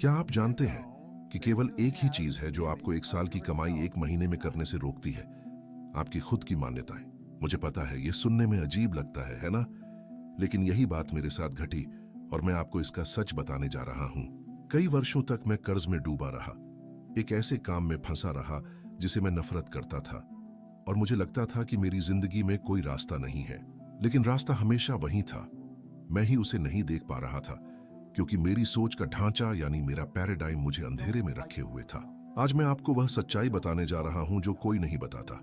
क्या आप जानते हैं कि केवल एक ही चीज है जो आपको एक साल की कमाई एक महीने में करने से रोकती है? आपकी खुद की मान्यताएं। मुझे पता है ये सुनने में अजीब लगता है ना? लेकिन यही बात मेरे साथ घटी और मैं आपको इसका सच बताने जा रहा हूं। कई वर्षों तक मैं कर्ज में डूबा रहा, एक ऐसे काम में फंसा रहा जिसे मैं नफरत करता था और मुझे लगता था कि मेरी जिंदगी में कोई रास्ता नहीं है। लेकिन रास्ता हमेशा वही था, मैं ही उसे नहीं देख पा रहा था क्योंकि मेरी सोच का ढांचा यानी मेरा पैराडाइम मुझे अंधेरे में रखे हुए था। आज मैं आपको वह सच्चाई बताने जा रहा हूं जो कोई नहीं बताता।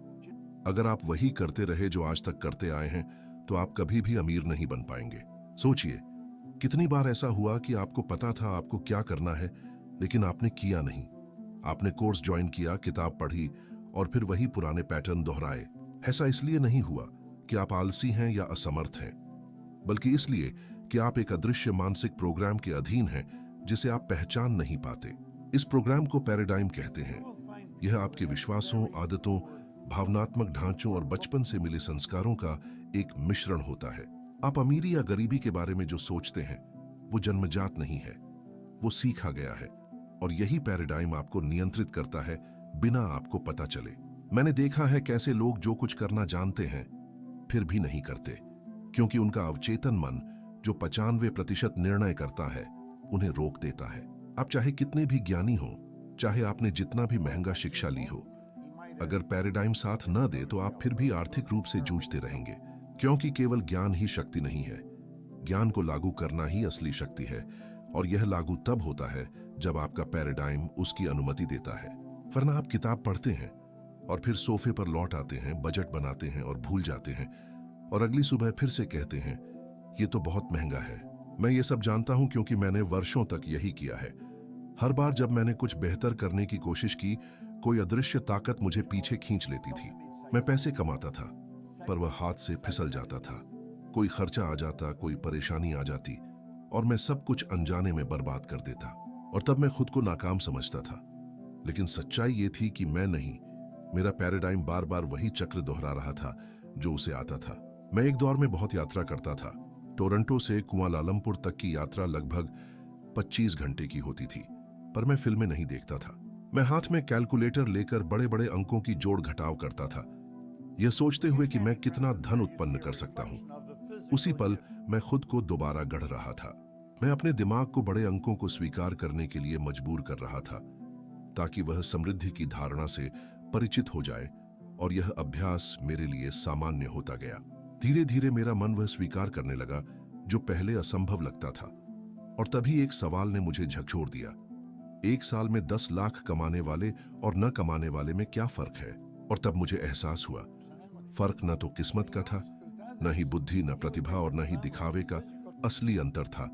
अगर आप वही करते रहे जो आज तक करते आए हैं तो आप कभी भी अमीर नहीं बन पाएंगे। सोचिए, कितनी बार ऐसा हुआ कि आपको पता था आपको क्या करना है लेकिन आपने किया नहीं। आपने कोर्स ज्वाइन किया, किताब पढ़ी और फिर वही पुराने पैटर्न दोहराए। ऐसा इसलिए नहीं हुआ कि आप आलसी हैं या असमर्थ हैं, बल्कि इसलिए कि आप एक अदृश्य मानसिक प्रोग्राम के अधीन हैं जिसे आप पहचान नहीं पाते। इस प्रोग्राम को पैराडाइम कहते हैं। यह आपके विश्वासों, आदतों, भावनात्मक ढांचों और बचपन से मिले संस्कारों का एक मिश्रण होता है। आप अमीरी या गरीबी के बारे में जो सोचते हैं वो जन्मजात नहीं है, वो सीखा गया है और यही पैराडाइम आपको नियंत्रित करता है बिना आपको पता चले। मैंने देखा है कैसे लोग जो कुछ करना जानते हैं फिर भी नहीं करते क्योंकि उनका अवचेतन मन जो 95% निर्णय करता है उन्हें रोक देता है। आप चाहे कितने भी ज्ञानी हो, चाहे आपने जितना भी महंगा शिक्षा ली हो, अगर पैराडाइम साथ न दे तो आप फिर भी आर्थिक रूप से जूझते रहेंगे। क्योंकि केवल ज्ञान ही शक्ति नहीं है, ज्ञान को लागू करना ही असली शक्ति है और यह लागू तब होता है जब आपका पैराडाइम उसकी अनुमति देता है। वरना आप किताब पढ़ते हैं और फिर सोफे पर लौट आते हैं, बजट बनाते हैं और भूल जाते हैं और अगली सुबह फिर से कहते हैं ये तो बहुत महंगा है। मैं ये सब जानता हूं क्योंकि मैंने वर्षों तक यही किया है। हर बार जब मैंने कुछ बेहतर करने की कोशिश की, कोई अदृश्य ताकत मुझे पीछे खींच लेती थी। मैं पैसे कमाता था पर वह हाथ से फिसल जाता था। कोई खर्चा आ जाता, कोई परेशानी आ जाती और मैं सब कुछ अनजाने में बर्बाद कर देता और तब मैं खुद को नाकाम समझता था। लेकिन सच्चाई ये थी कि मैं नहीं, मेरा पैराडाइम बार बार वही चक्र दोहरा रहा था जो उसे आता था। मैं एक दौर में बहुत यात्रा करता था। टोरंटो से कुआलालंपुर तक की यात्रा लगभग 25 घंटे की होती थी, पर मैं फिल्में नहीं देखता था। मैं हाथ में कैलकुलेटर लेकर बड़े बड़े अंकों की जोड़ घटाव करता था, यह सोचते हुए कि मैं कितना धन उत्पन्न कर सकता हूं। उसी पल मैं खुद को दोबारा गढ़ रहा था। मैं अपने दिमाग को बड़े अंकों को स्वीकार करने के लिए मजबूर कर रहा था ताकि वह समृद्धि की धारणा से परिचित हो जाए और यह अभ्यास मेरे लिए सामान्य होता गया। धीरे धीरे मेरा मन वह स्वीकार करने लगा जो पहले असंभव लगता था और तभी एक सवाल ने मुझे झकझोर दिया। एक साल में 10 लाख कमाने वाले और न कमाने वाले में क्या फर्क है? और तब मुझे एहसास हुआ, फर्क न तो किस्मत का था, न ही बुद्धि, न प्रतिभा और न ही दिखावे का। असली अंतर था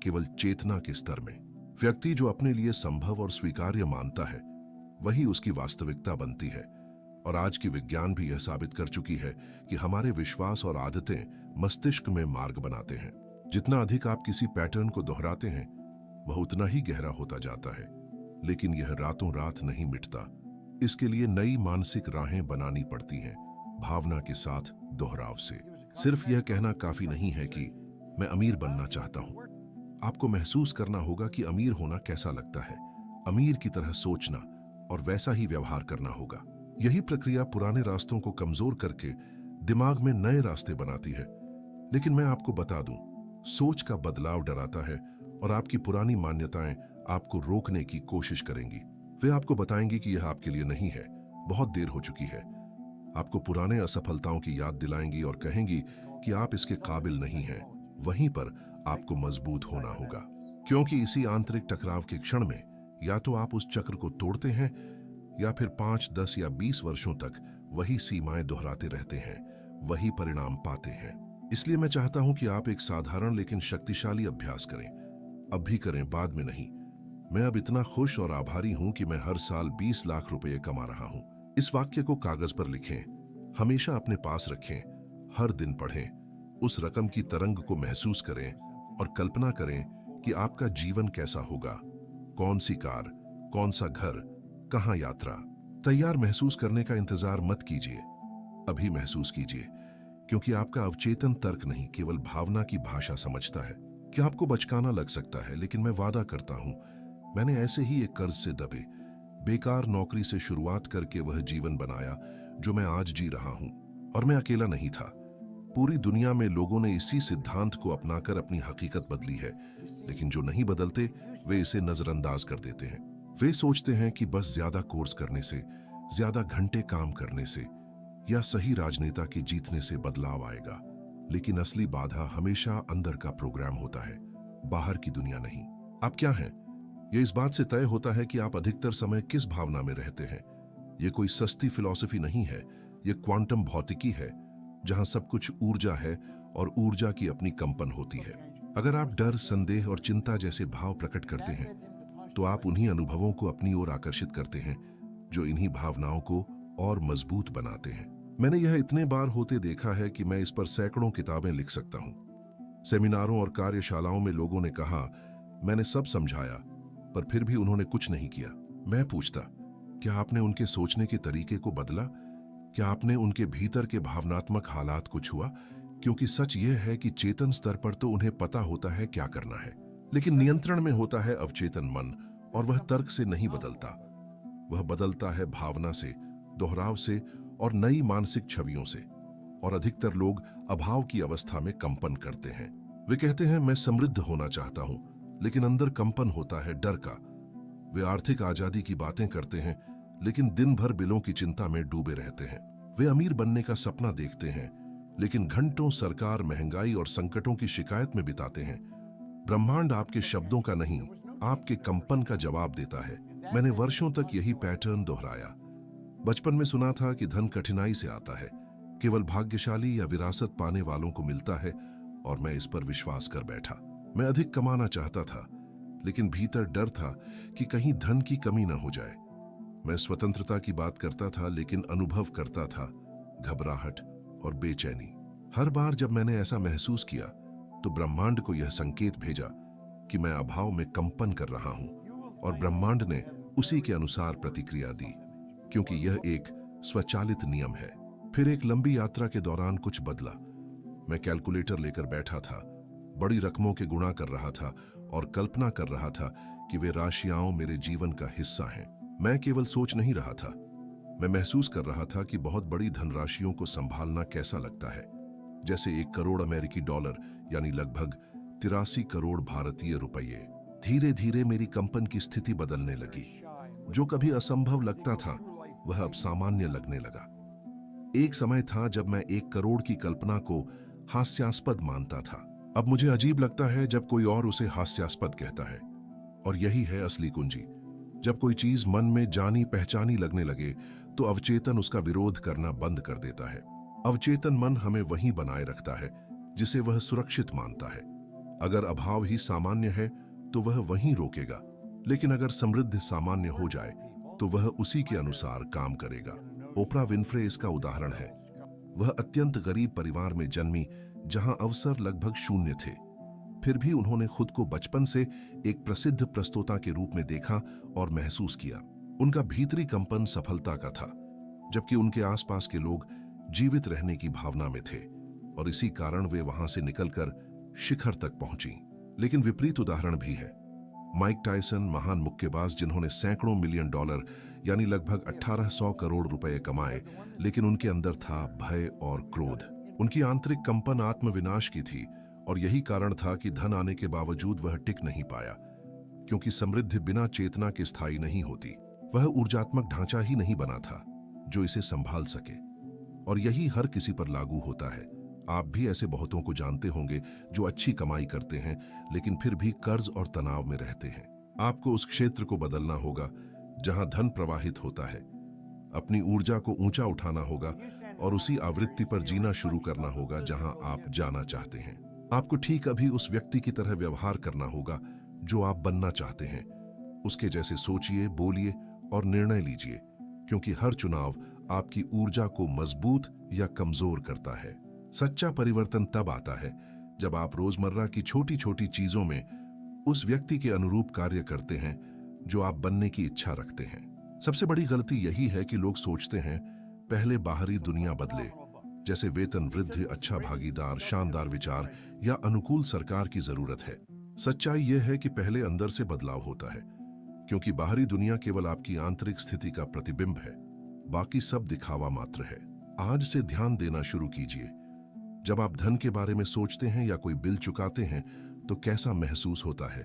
केवल चेतना के स्तर में। व्यक्ति जो अपने लिए संभव और स्वीकार्य मानता है वही उसकी वास्तविकता बनती है। और आज की विज्ञान भी यह साबित कर चुकी है कि हमारे विश्वास और आदतें मस्तिष्क में मार्ग बनाते हैं। जितना अधिक आप किसी पैटर्न को दोहराते हैं वह उतना ही गहरा होता जाता है, लेकिन यह रातों रात नहीं मिटता। इसके लिए नई मानसिक राहें बनानी पड़ती हैं, भावना के साथ दोहराव से। सिर्फ यह कहना काफी नहीं है कि मैं अमीर बनना चाहता हूं। आपको महसूस करना होगा कि अमीर होना कैसा लगता है, अमीर की तरह सोचना और वैसा ही व्यवहार करना होगा। यही प्रक्रिया पुराने रास्तों को कमजोर करके दिमाग में नए रास्ते बनाती है। लेकिन मैं आपको बता दूं, सोच का बदलाव डराता है और आपकी पुरानी मान्यताएं आपको रोकने की कोशिश करेंगी। वे आपको बताएंगी कि यह आपके लिए नहीं है, बहुत देर हो चुकी है। आपको पुराने असफलताओं की याद दिलाएंगी और कहेंगी कि आप इसके काबिल नहीं हैं। वहीं पर आपको मजबूत होना होगा, क्योंकि इसी आंतरिक टकराव के क्षण में या तो आप उस चक्र को तोड़ते हैं या फिर 5, 10 या 20 वर्षों तक वही सीमाएं दोहराते रहते हैं, वही परिणाम पाते हैं। इसलिए मैं चाहता हूं कि आप एक साधारण लेकिन शक्तिशाली अभ्यास करें। अब भी करें, बाद में नहीं। मैं अब इतना खुश और आभारी हूं कि मैं हर साल 20 लाख रुपए कमा रहा हूं। इस वाक्य को कागज पर लिखें, हमेशा अपने पास रखें, हर दिन पढ़ें। उस रकम की तरंग को महसूस करें और कल्पना करें कि आपका जीवन कैसा होगा। कौन सी कार, कौन सा घर, कहां यात्रा। तैयार महसूस करने का इंतजार मत कीजिए, अभी महसूस कीजिए, क्योंकि आपका अवचेतन तर्क नहीं, केवल भावना की भाषा समझता है। क्या आपको बचकाना लग सकता है, लेकिन मैं वादा करता हूं मैंने ऐसे ही एक कर्ज से दबे बेकार नौकरी से शुरुआत करके वह जीवन बनाया जो मैं आज जी रहा हूं। और मैं अकेला नहीं था। पूरी दुनिया में लोगों ने इसी सिद्धांत को अपनाकर अपनी हकीकत बदली है, लेकिन जो नहीं बदलते वे इसे नजरअंदाज कर देते हैं। वे सोचते हैं कि बस ज्यादा कोर्स करने से, ज्यादा घंटे काम करने से या सही राजनेता के जीतने से बदलाव आएगा। लेकिन असली बाधा हमेशा अंदर का प्रोग्राम होता है, बाहर की दुनिया नहीं। आप क्या हैं, यह इस बात से तय होता है कि आप अधिकतर समय किस भावना में रहते हैं। यह कोई सस्ती फिलॉसफी नहीं है, यह क्वांटम भौतिकी है, जहां सब कुछ ऊर्जा है और ऊर्जा की अपनी कंपन होती है। अगर आप डर, संदेह और चिंता जैसे भाव प्रकट करते हैं, तो आप उन्हीं अनुभवों को अपनी ओर आकर्षित करते हैं जो इन्हीं भावनाओं को और मजबूत बनाते हैं। मैंने यह इतने बार होते देखा है कि मैं इस पर सैकड़ों किताबें लिख सकता हूं। सेमिनारों और कार्यशालाओं में लोगों ने कहा, मैंने सब समझाया पर फिर भी उन्होंने कुछ नहीं किया। मैं पूछता, क्या आपने उनके सोचने के तरीके को बदला? क्या आपने उनके भीतर के भावनात्मक हालात को छुआ? क्योंकि सच यह है कि चेतन स्तर पर तो उन्हें पता होता है क्या करना है, लेकिन नियंत्रण में होता है अवचेतन मन, और वह तर्क से नहीं बदलता। वह बदलता है भावना से, दोहराव से और नई मानसिक छवियों से। और अधिकतर लोग अभाव की अवस्था में कंपन करते हैं। वे कहते हैं, मैं समृद्ध होना चाहता हूं, लेकिन अंदर कंपन होता है डर का। वे आर्थिक आजादी की बातें करते हैं, लेकिन दिन भर बिलों की चिंता में डूबे रहते हैं। वे अमीर बनने का सपना देखते हैं, लेकिन घंटों सरकार, महंगाई और संकटों की शिकायत में बिताते हैं। ब्रह्मांड आपके शब्दों का नहीं, आपके कंपन का जवाब देता है। मैंने वर्षों तक यही पैटर्न दोहराया। बचपन में सुना था कि धन कठिनाई से आता है, केवल भाग्यशाली या विरासत पाने वालों को मिलता है, और मैं इस पर विश्वास कर बैठा। मैं अधिक कमाना चाहता था, लेकिन भीतर डर था कि कहीं धन की कमी न हो जाए। मैं स्वतंत्रता की बात करता था, लेकिन अनुभव करता था घबराहट और बेचैनी। हर बार जब मैंने ऐसा महसूस किया, तो ब्रह्मांड को यह संकेत भेजा कि मैं अभाव में कंपन कर रहा हूं, और ब्रह्मांड ने उसी के अनुसार प्रतिक्रिया दी, क्योंकि यह एक स्वचालित नियम है। फिर एक लंबी यात्रा के दौरान कुछ बदला। मैं कैलकुलेटर लेकर बैठा था, बड़ी रकमों के गुणा कर रहा था और कल्पना कर रहा था कि वे राशियां मेरे जीवन का हिस्सा हैं। मैं केवल सोच नहीं रहा था, मैं महसूस कर रहा था कि बहुत बड़ी धनराशियों को संभालना कैसा लगता है। जैसे 1 करोड़ अमेरिकी डॉलर, यानी लगभग 83 करोड़ भारतीय रुपये। धीरे धीरे मेरी कंपन की स्थिति बदलने लगी। जो कभी असंभव लगता था, वह अब सामान्य लगने लगा। एक समय था जब मैं 1 करोड़ की कल्पना को हास्यास्पद मानता था। अब मुझे अजीब लगता है जब कोई और उसे हास्यास्पद कहता है। और यही है असली कुंजी। जब कोई चीज मन में जानी पहचानी लगने लगे, तो अवचेतन उसका विरोध करना बंद कर देता है। अवचेतन मन हमें वहीं बनाए रखता है जिसे वह सुरक्षित मानता है। अगर अभाव ही सामान्य है, तो वह वहीं रोकेगा, लेकिन अगर समृद्धि सामान्य हो जाए, तो वह उसी के अनुसार काम करेगा। ओपरा विन्फ्रे इसका उदाहरण है। वह अत्यंत गरीब परिवार में जन्मी, जहां अवसर लगभग शून्य थे। फिर भी उन्होंने खुद को बचपन से एक प्रसिद्ध प्रस्तोता के रूप में देखा और महसूस किया। उनका भीतरी कंपन सफलता का था, जबकि उनके आसपास के लोग जीवित रहने की भावना में थे, और इसी कारण वे वहां से निकलकर शिखर तक पहुंची। लेकिन विपरीत उदाहरण भी है। माइक टायसन, महान मुक्केबाज जिन्होंने सैकड़ों मिलियन डॉलर यानी लगभग 1800 करोड़ रुपए कमाए, लेकिन उनके अंदर था भय और क्रोध। उनकी आंतरिक कंपन आत्मविनाश की थी, और यही कारण था कि धन आने के बावजूद वह टिक नहीं पाया, क्योंकि समृद्धि बिना चेतना के स्थायी नहीं होती। वह ऊर्जात्मक ढांचा ही नहीं बना था जो इसे संभाल सके। और यही हर किसी पर लागू होता है। आप भी ऐसे बहुतों को जानते होंगे जो अच्छी कमाई करते हैं, लेकिन फिर भी कर्ज और तनाव में रहते हैं। आपको उस क्षेत्र को बदलना होगा जहां धन प्रवाहित होता है। अपनी ऊर्जा को ऊंचा उठाना होगा और उसी आवृत्ति पर जीना शुरू करना होगा जहां आप जाना चाहते हैं। आपको ठीक अभी उस व्यक्ति की तरह व्यवहार करना होगा जो आप बनना चाहते हैं। उसके जैसे सोचिए, बोलिए और निर्णय लीजिए, क्योंकि हर चुनाव आपकी ऊर्जा को मजबूत या कमजोर करता है। सच्चा परिवर्तन तब आता है जब आप रोजमर्रा की छोटी छोटी चीजों में उस व्यक्ति के अनुरूप कार्य करते हैं जो आप बनने की इच्छा रखते हैं। सबसे बड़ी गलती यही है कि लोग सोचते हैं पहले बाहरी दुनिया बदले, जैसे वेतन वृद्धि, अच्छा भागीदार, शानदार विचार या अनुकूल सरकार की जरूरत है। सच्चाई यह है कि पहले अंदर से बदलाव होता है। क्योंकि बाहरी दुनिया केवल आपकी आंतरिक स्थिति का प्रतिबिंब है, बाकी सब दिखावा मात्र है। आज से ध्यान देना शुरू कीजिए। जब आप धन के बारे में सोचते हैं या कोई बिल चुकाते हैं तो कैसा महसूस होता है?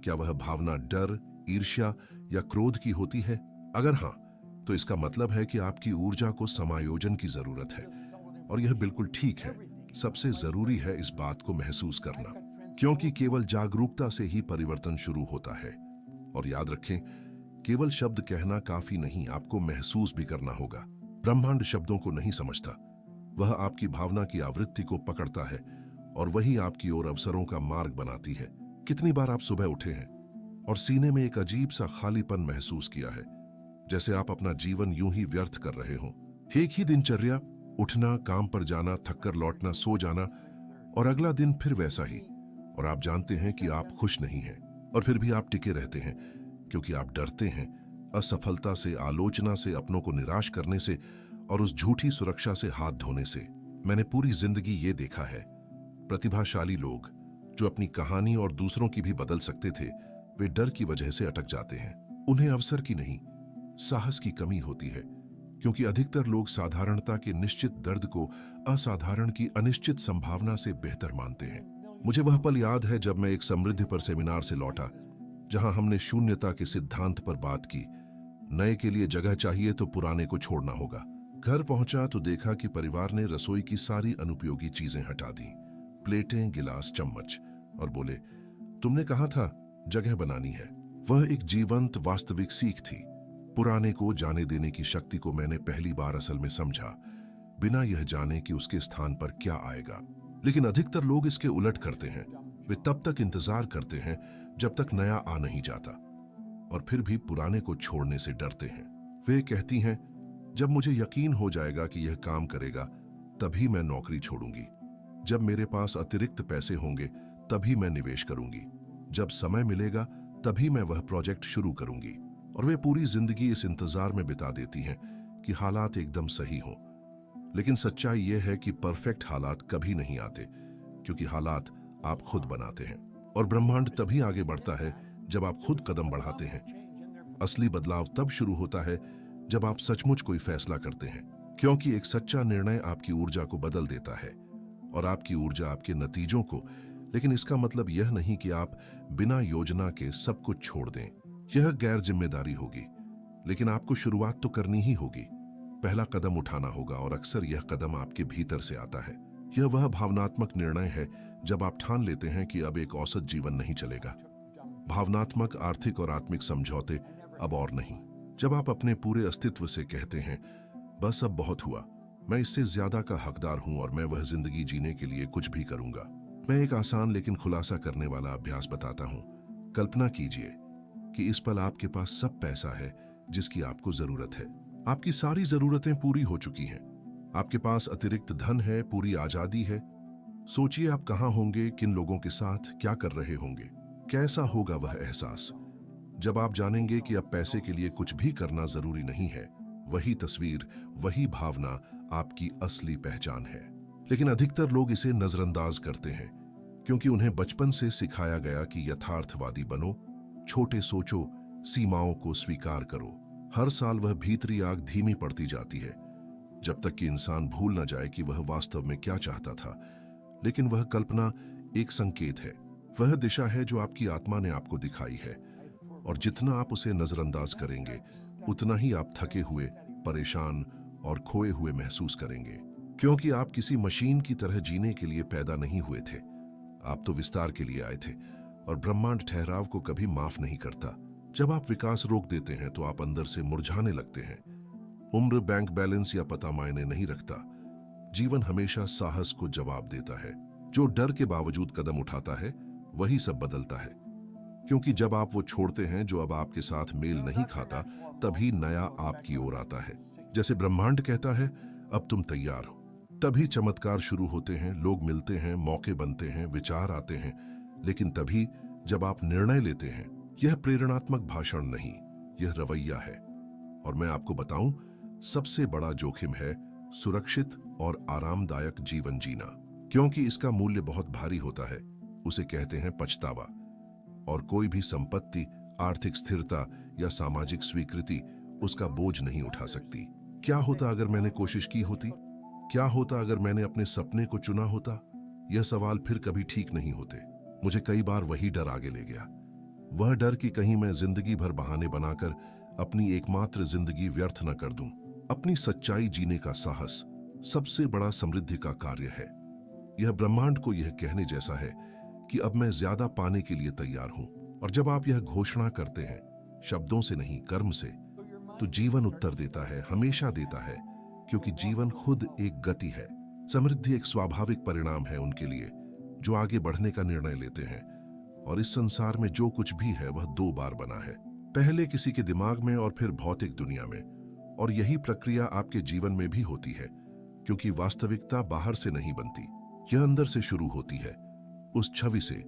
क्या वह भावना डर, ईर्ष्या या क्रोध की होती है? अगर हाँ, तो इसका मतलब है कि आपकी ऊर्जा को समायोजन की जरूरत है, और यह बिल्कुल ठीक है। सबसे जरूरी है इस बात को महसूस करना, क्योंकि केवल जागरूकता से ही परिवर्तन शुरू होता है। और याद रखें, केवल शब्द कहना काफी नहीं, आपको महसूस भी करना होगा। ब्रह्मांड शब्दों को नहीं समझता, वह आपकी भावना की आवृत्ति को पकड़ता है और वही आपकी ओर अवसरों का मार्ग बनाती है। कितनी बार आप सुबह उठे हैं और सीने में एक अजीब सा खालीपन महसूस किया है, जैसे आप अपना जीवन यूं ही व्यर्थ कर रहे हों। एक ही दिनचर्या, उठना, काम पर जाना, थककर लौटना, सो जाना, और अगला दिन फिर वैसा ही। और आप जानते हैं कि आप खुश नहीं हैं, और फिर भी आप टिके रहते हैं, क्योंकि आप डरते हैं असफलता से, आलोचना से, अपनों को निराश करने से और उस झूठी सुरक्षा से हाथ धोने से। मैंने पूरी जिंदगी ये देखा है, प्रतिभाशाली लोग जो अपनी कहानी और दूसरों की भी बदल सकते थे, वे डर की वजह से अटक जाते हैं। उन्हें अवसर की नहीं, साहस की कमी होती है, क्योंकि अधिकतर लोग साधारणता के निश्चित दर्द को असाधारण की अनिश्चित संभावना से बेहतर मानते हैं। मुझे वह पल याद है जब मैं एक समृद्धि पर सेमिनार से लौटा, जहां हमने शून्यता के सिद्धांत पर बात की। नए के लिए जगह चाहिए तो पुराने को छोड़ना होगा। घर पहुंचा तो देखा कि परिवार ने रसोई की सारी अनुपयोगी चीजें हटा दी, प्लेटें, गिलास, चम्मच, और बोले, तुमने कहा था जगह बनानी है। वह एक जीवंत वास्तविक सीख थी। पुराने को जाने देने की शक्ति को मैंने पहली बार असल में समझा, बिना यह जाने कि उसके स्थान पर क्या आएगा। लेकिन अधिकतर लोग इसके उलट करते हैं। वे तब तक इंतजार करते हैं जब तक नया आ नहीं जाता, और फिर भी पुराने को छोड़ने से डरते हैं। वे कहती हैं, जब मुझे यकीन हो जाएगा कि यह काम करेगा, तभी मैं नौकरी छोड़ूंगी। जब मेरे पास अतिरिक्त पैसे होंगे, तभी मैं निवेश करूंगी। जब समय मिलेगा, तभी मैं वह प्रोजेक्ट शुरू करूंगी। और वे पूरी जिंदगी इस इंतजार में बिता देती हैं कि हालात एकदम सही हों। लेकिन सच्चाई यह है कि परफेक्ट हालात कभी नहीं आते, क्योंकि हालात आप खुद बनाते हैं। और ब्रह्मांड तभी आगे बढ़ता है जब आप खुद कदम बढ़ाते हैं। असली बदलाव तब शुरू होता है जब आप सचमुच कोई फैसला करते हैं, क्योंकि एक सच्चा निर्णय आपकी ऊर्जा को बदल देता है, और आपकी ऊर्जा आपके नतीजों को। लेकिन इसका मतलब यह नहीं कि आप बिना योजना के सब कुछ छोड़ दें। यह गैर जिम्मेदारी होगी। लेकिन आपको शुरुआत तो करनी ही होगी। पहला कदम उठाना होगा, और अक्सर यह कदम आपके भीतर से आता है। यह वह भावनात्मक निर्णय है जब आप ठान लेते हैं कि अब एक औसत जीवन नहीं चलेगा। भावनात्मक, आर्थिक और आत्मिक समझौते अब और नहीं। जब आप अपने पूरे अस्तित्व से कहते हैं, बस अब बहुत हुआ, मैं इससे ज्यादा का हकदार हूं और मैं वह जिंदगी जीने के लिए कुछ भी करूंगा। मैं एक आसान लेकिन खुलासा करने वाला अभ्यास बताता हूं। कल्पना कीजिए कि इस पल आपके पास सब पैसा है जिसकी आपको जरूरत है। आपकी सारी जरूरतें पूरी हो चुकी हैं। आपके पास अतिरिक्त धन है, पूरी आजादी है। सोचिए आप कहां होंगे, किन लोगों के साथ, क्या कर रहे होंगे। कैसा होगा वह एहसास जब आप जानेंगे कि अब पैसे के लिए कुछ भी करना जरूरी नहीं है। वही तस्वीर, वही भावना आपकी असली पहचान है। लेकिन अधिकतर लोग इसे नजरअंदाज करते हैं, क्योंकि उन्हें बचपन से सिखाया गया कि यथार्थवादी बनो, छोटे सोचो, सीमाओं को स्वीकार करो। हर साल वह भीतरी आग धीमी पड़ती जाती है, जब तक कि इंसान भूल न जाए कि वह वास्तव में क्या चाहता था। लेकिन वह कल्पना एक संकेत है, वह दिशा है जो आपकी आत्मा ने आपको दिखाई है। और जितना आप उसे नजरअंदाज करेंगे, उतना ही आप थके हुए, परेशान और खोए हुए महसूस करेंगे। क्योंकि आप किसी मशीन की तरह जीने के लिए पैदा नहीं हुए थे। आप तो विस्तार के लिए आए थे, और ब्रह्मांड ठहराव को कभी माफ नहीं करता। जब आप विकास रोक देते हैं तो आप अंदर से मुरझाने लगते हैं। उम्र, बैंक बैलेंस या पता मायने नहीं रखता। जीवन हमेशा साहस को जवाब देता है। जो डर के बावजूद कदम उठाता है, वही सब बदलता है। क्योंकि जब आप वो छोड़ते हैं जो अब आपके साथ मेल नहीं खाता, तभी नया आपकी ओर आता है। जैसे ब्रह्मांड कहता है, अब तुम तैयार हो। तभी चमत्कार शुरू होते हैं, लोग मिलते हैं, मौके बनते हैं, विचार आते हैं। लेकिन तभी जब आप निर्णय लेते हैं। यह प्रेरणात्मक भाषण नहीं, यह रवैया है। और मैं आपको बताऊं, सबसे बड़ा जोखिम है सुरक्षित और आरामदायक जीवन जीना, क्योंकि इसका मूल्य बहुत भारी होता है। उसे कहते हैं पछतावा। और कोई भी संपत्ति आर्थिक स्थिरता या सामाजिक स्वीकृति उसका बोझ नहीं उठा सकती। क्या होता अगर मैंने कोशिश की होती? क्या होता अगर मैंने अपने सपने को चुना होता? यह सवाल फिर कभी ठीक नहीं होते। मुझे कई बार वही डर आगे ले गया, वह डर कि कहीं मैं जिंदगी भर बहाने बनाकर अपनी एकमात्र जिंदगी व्यर्थ न कर दूं। अपनी सच्चाई जीने का साहस सबसे बड़ा समृद्धि का कार्य है। यह ब्रह्मांड को यह कहने जैसा है कि अब मैं ज्यादा पाने के लिए तैयार हूं। और जब आप यह घोषणा करते हैं, शब्दों से नहीं कर्म से, तो जीवन उत्तर देता है, हमेशा देता है, क्योंकि जीवन खुद एक गति है। समृद्धि एक स्वाभाविक परिणाम है उनके लिए जो आगे बढ़ने का निर्णय लेते हैं। और इस संसार में जो कुछ भी है वह दो बार बना है, पहले किसी के दिमाग में और फिर भौतिक दुनिया में। और यही प्रक्रिया आपके जीवन में भी होती है, क्योंकि वास्तविकता बाहर से नहीं बनती, यह अंदर से शुरू होती है। उस छवि से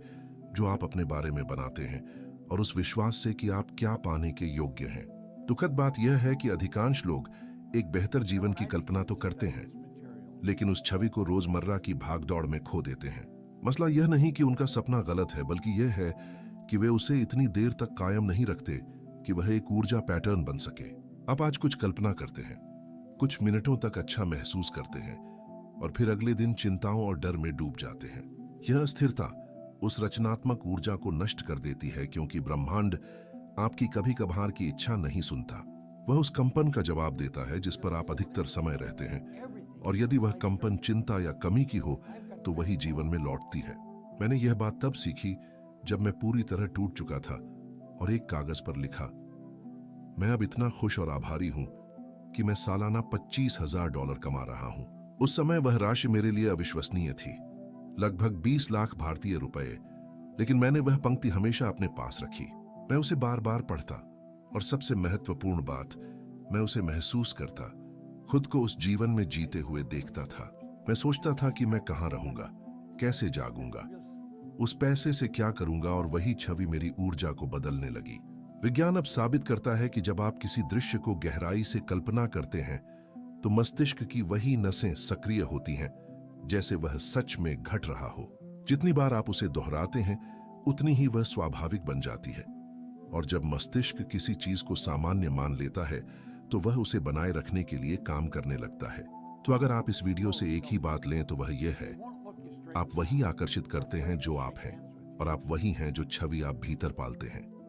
जो आप अपने बारे में बनाते हैं और उस विश्वास से कि आप क्या पाने के योग्य हैं। दुखद बात यह है कि अधिकांश लोग एक बेहतर जीवन की कल्पना तो करते हैं, लेकिन उस छवि को रोजमर्रा की भागदौड़ में खो देते हैं। मसला यह नहीं कि उनका सपना गलत है, बल्कि यह है कि वे उसे इतनी देर तक कायम नहीं रखते कि वह एक ऊर्जा पैटर्न बन सके। आप आज कुछ कल्पना करते हैं, कुछ मिनटों तक अच्छा महसूस करते हैं और फिर अगले दिन चिंताओं और डर में डूब जाते हैं। यह अस्थिरता उस रचनात्मक ऊर्जा को नष्ट कर देती है, क्योंकि ब्रह्मांड आपकी कभी कभार की इच्छा नहीं सुनता। वह उस कंपन का जवाब देता है जिस पर आप अधिकतर समय रहते हैं, और यदि वह कंपन चिंता या कमी की हो तो वही जीवन में लौटती है। मैंने यह बात तब सीखी जब मैं पूरी तरह टूट चुका था और एक कागज पर लिखा, मैं अब इतना खुश और आभारी हूं कि मैं सालाना $25,000 कमा रहा हूं। उस समय वह राशि मेरे लिए अविश्वसनीय थी, लगभग 20 लाख भारतीय रुपए। लेकिन मैंने वह पंक्ति हमेशा अपने पास रखी। मैं उसे बार बार पढ़ता और सबसे महत्वपूर्ण बात, मैं उसे महसूस करता, खुद को उस जीवन में जीते हुए देखता था। मैं सोचता था कि मैं कहां रहूंगा, कैसे जागूंगा, उस पैसे से क्या करूंगा, और वही छवि मेरी ऊर्जा को बदलने लगी। विज्ञान अब साबित करता है कि जब आप किसी दृश्य को गहराई से कल्पना करते हैं तो मस्तिष्क की वही नसें सक्रिय होती हैं जैसे वह सच में घट रहा हो। जितनी बार आप उसे दोहराते हैं उतनी ही वह स्वाभाविक बन जाती है। और जब मस्तिष्क किसी चीज को सामान्य मान लेता है तो वह उसे बनाए रखने के लिए काम करने लगता है। तो अगर आप इस वीडियो से एक ही बात लें तो वह यह है, आप वही आकर्षित करते हैं जो आप हैं, और आप वही हैं जो छवि आप भीतर पालते हैं।